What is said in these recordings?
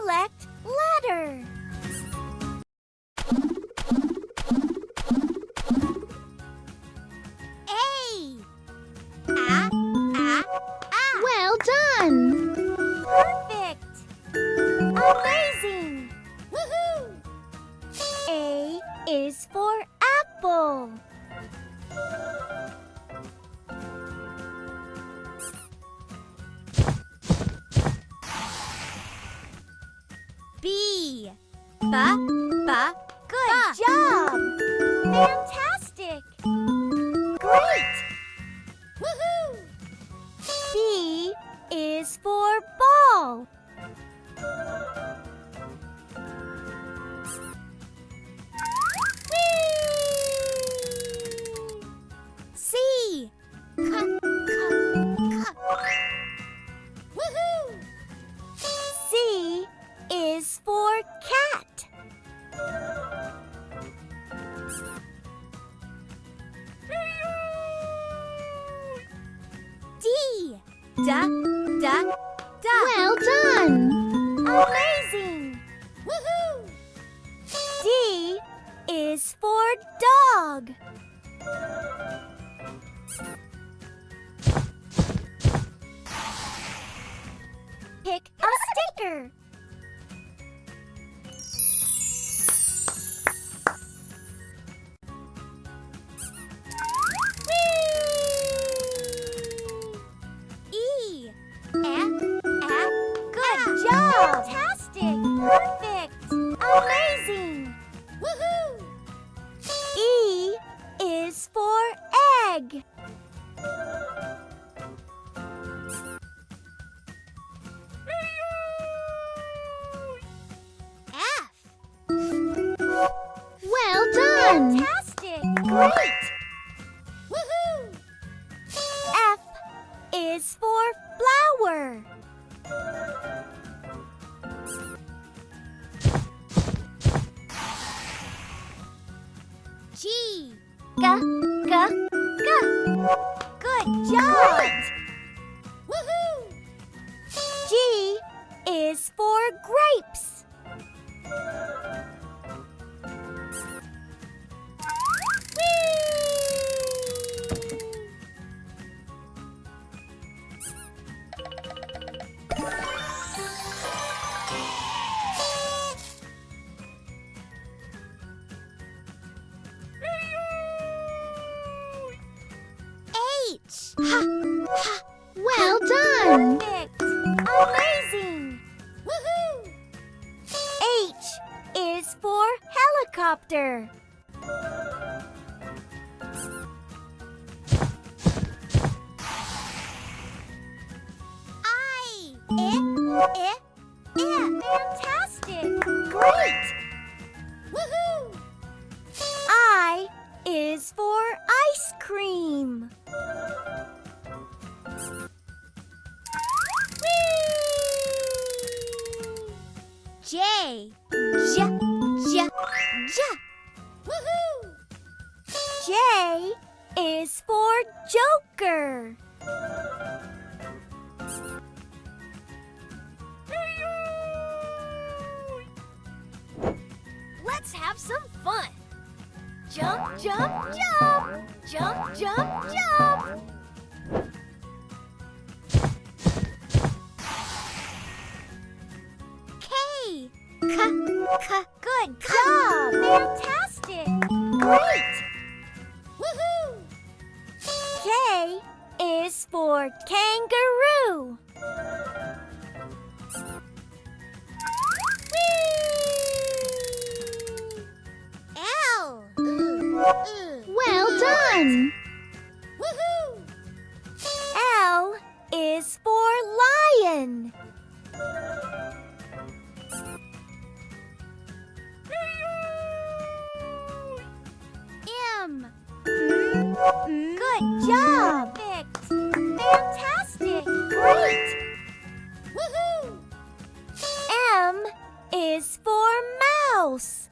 Select letter. A. Well done! Perfect. Amazing. Woohoo! A is for apple. B. Good job. Fantastic. Great. Woohoo! B is for ball. Whee! C. Woohoo! C is for cat. D. Well done! Amazing! Woohoo! D is for dog. Pick a sticker. Whee! Good job! Fantastic! Perfect! Amazing! Woohoo! E is for egg. F. Well done! Fantastic! Great! Woohoo! F is for flower. G. Good job! Great! Woohoo! G is for grapes. H. Well done! Perfect! Amazing! Woohoo! H is for helicopter. I. Fantastic! Great! Woohoo! I is for ice cream. J. Woohoo! J is for joker. Let's have some fun. Jump, jump, jump. Jump, jump, jump. K. Good job. Fantastic. Great. Woohoo! K is for kangaroo. L. Well done! Woohoo! L is for lion. M. Good job! Perfect! Fantastic! Great! Woohoo! M is for mouse.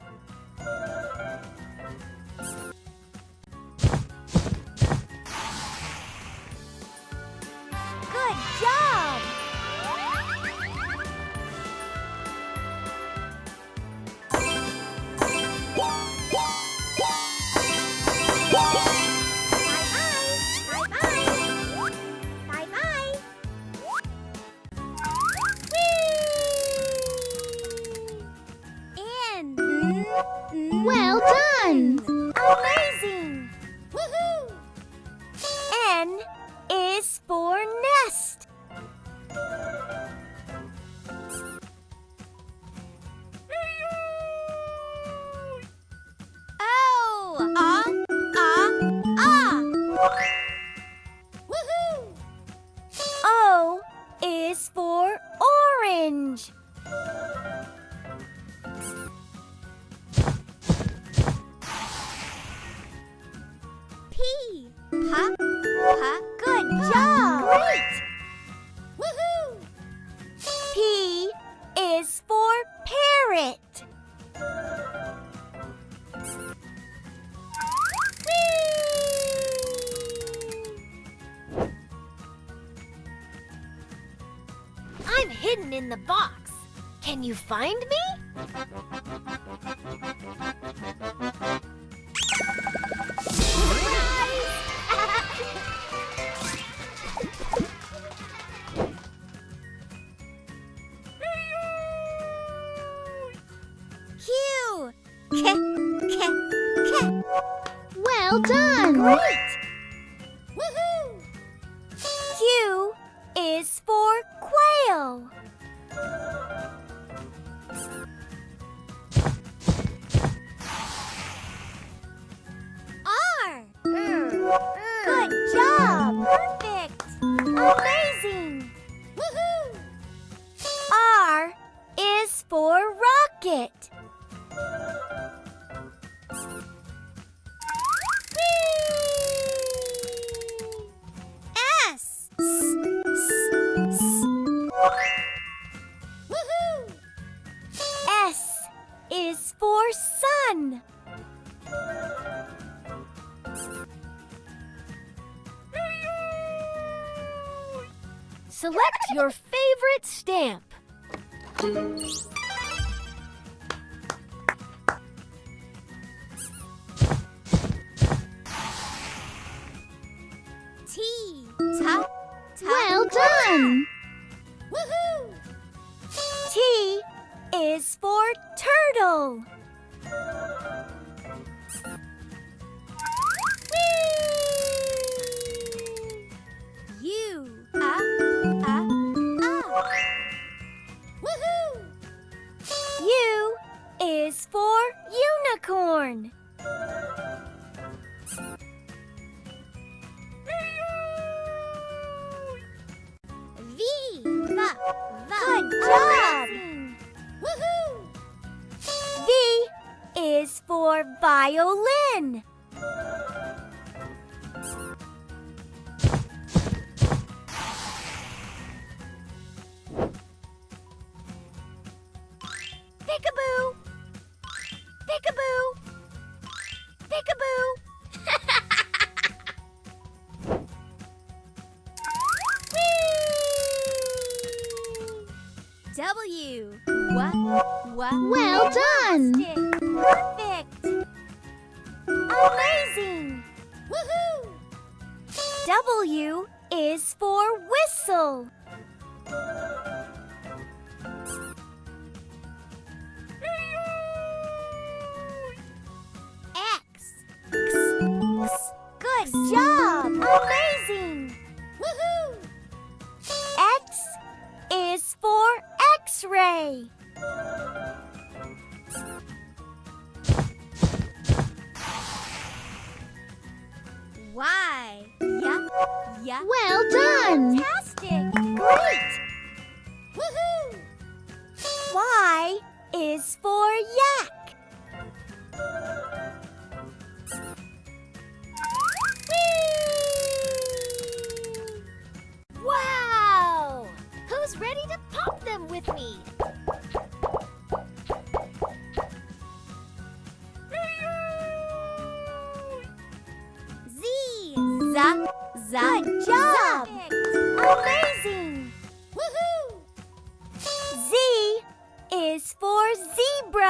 Good job! Bye-bye. N. Well done. Amazing! Woohoo! N is for nest. O. Woohoo! O is for orange. P. Good job! Great! Woohoo! P is for parrot. I'm hidden in the box. Can you find me? Q. Well done. Great! Woohoo! Q is for quail. R. Good job! Perfect! Amazing! Woohoo! R is for rocket. S. Woohoo! S is for sun. Select your favorite stamp. T. Well done. Woohoo! T is for turtle. U. Woohoo! U is for unicorn. V. Good job! Woohoo! V is for violin. Peekaboo! Peekaboo! Peekaboo! W. Well done. Perfect. Amazing. Woohoo! W is for whistle. X. Good job. Amazing. Woohoo! X is for X-ray. Y. Well done. Fantastic. Great. Woohoo! Y is for yak. Wow! Who's ready to pop them with me? Z. Good job! Amazing! Woohoo! Z is for zebra.